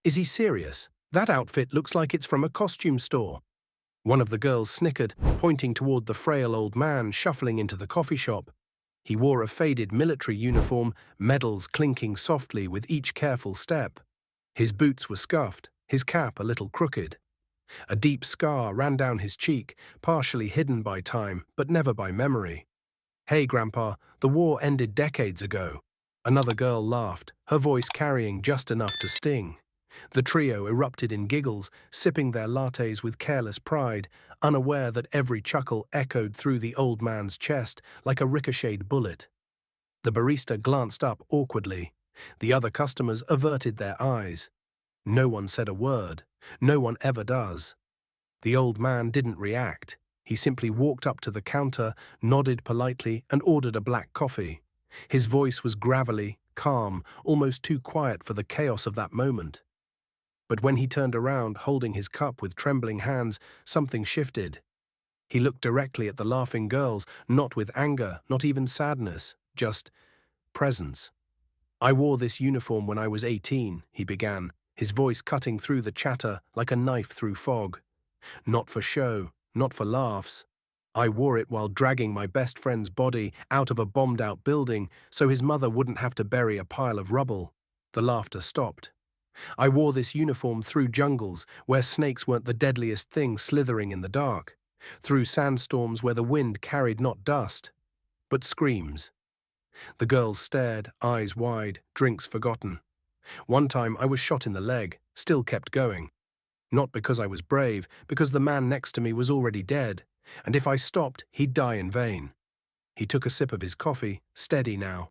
Is he serious? That outfit looks like it's from a costume store. One of the girls snickered, pointing toward the frail old man shuffling into the coffee shop. He wore a faded military uniform, medals clinking softly with each careful step. His boots were scuffed, his cap a little crooked. A deep scar ran down his cheek, partially hidden by time, but never by memory. "Hey, Grandpa, the war ended decades ago." Another girl laughed, her voice carrying just enough to sting. The trio erupted in giggles, sipping their lattes with careless pride, unaware that every chuckle echoed through the old man's chest like a ricocheted bullet. The barista glanced up awkwardly. The other customers averted their eyes. No one said a word. No one ever does. The old man didn't react. He simply walked up to the counter, nodded politely, and ordered a black coffee. His voice was gravelly, calm, almost too quiet for the chaos of that moment. But when he turned around, holding his cup with trembling hands, something shifted. He looked directly at the laughing girls, not with anger, not even sadness, just presence. "I wore this uniform when I was 18, he began, his voice cutting through the chatter like a knife through fog. "Not for show, not for laughs. I wore it while dragging my best friend's body out of a bombed-out building so his mother wouldn't have to bury a pile of rubble." The laughter stopped. "I wore this uniform through jungles where snakes weren't the deadliest thing slithering in the dark, through sandstorms where the wind carried not dust, but screams." The girls stared, eyes wide, drinks forgotten. "One time I was shot in the leg, still kept going. Not because I was brave, because the man next to me was already dead, and if I stopped, he'd die in vain." He took a sip of his coffee, steady now.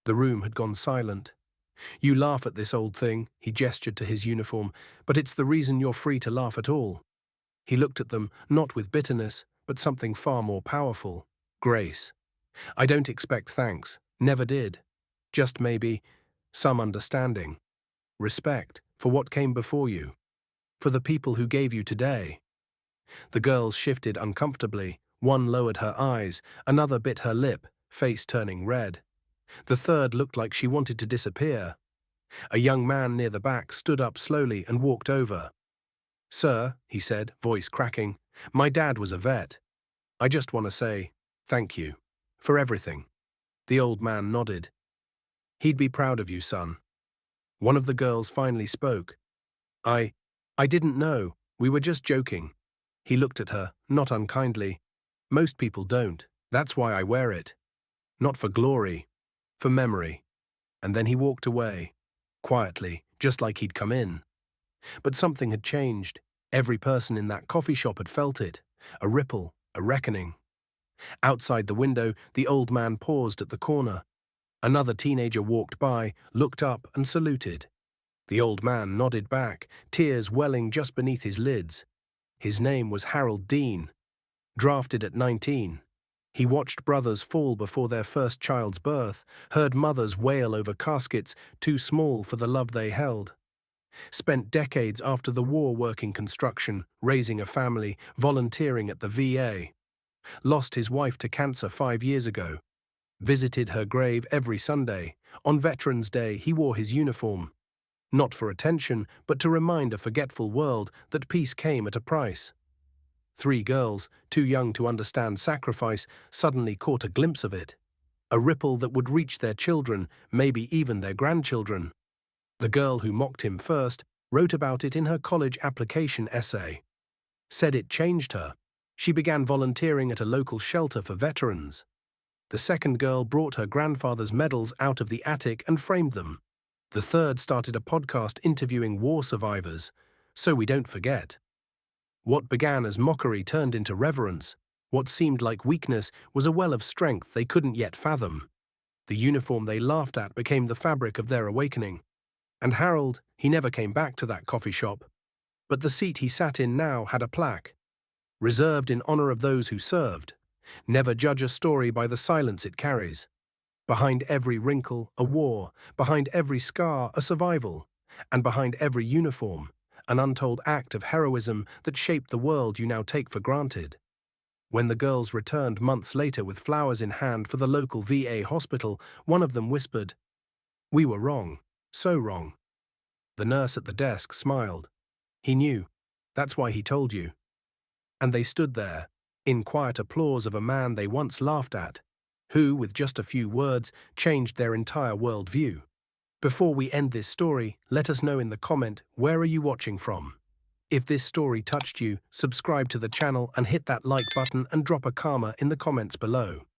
The room had gone silent. "You laugh at this old thing," he gestured to his uniform, "but it's the reason you're free to laugh at all." He looked at them, not with bitterness, but something far more powerful: grace. "I don't expect thanks, never did. Just maybe some understanding. Respect for what came before you. For the people who gave you today." The girls shifted uncomfortably. One lowered her eyes, another bit her lip, face turning red. The third looked like she wanted to disappear. A young man near the back stood up slowly and walked over. "Sir," he said, voice cracking, "my dad was a vet. I just want to say thank you for everything." The old man nodded. "He'd be proud of you, son." One of the girls finally spoke. I I didn't know. We were just joking." He looked at her, not unkindly. "Most people don't. That's why I wear it. Not for glory, for memory." And then he walked away, quietly, just like he'd come in. But something had changed. Every person in that coffee shop had felt it. A ripple, a reckoning. Outside the window, the old man paused at the corner. Another teenager walked by, looked up, and saluted. The old man nodded back, tears welling just beneath his lids. His name was Harold Dean. Drafted at 19. He watched brothers fall before their first child's birth, heard mothers wail over caskets too small for the love they held. Spent decades after the war working construction, raising a family, volunteering at the VA. Lost his wife to cancer 5 years ago. Visited her grave every Sunday. On Veterans Day, he wore his uniform. Not for attention, but to remind a forgetful world that peace came at a price. 3 girls, too young to understand sacrifice, suddenly caught a glimpse of it. A ripple that would reach their children, maybe even their grandchildren. The girl who mocked him first wrote about it in her college application essay. Said it changed her. She began volunteering at a local shelter for veterans. The second girl brought her grandfather's medals out of the attic and framed them. The third started a podcast interviewing war survivors, so we don't forget. What began as mockery turned into reverence. What seemed like weakness was a well of strength they couldn't yet fathom. The uniform they laughed at became the fabric of their awakening. And Harold, he never came back to that coffee shop. But the seat he sat in now had a plaque. Reserved in honor of those who served. Never judge a story by the silence it carries. Behind every wrinkle, a war. Behind every scar, a survival. And behind every uniform, an untold act of heroism that shaped the world you now take for granted. When the girls returned months later with flowers in hand for the local VA hospital, one of them whispered, "We were wrong, so wrong." The nurse at the desk smiled. He knew. That's why he told you. And they stood there, in quiet applause of a man they once laughed at, who, with just a few words, changed their entire worldview. Before we end this story, let us know in the comment, where are you watching from? If this story touched you, subscribe to the channel and hit that like button and drop a karma in the comments below.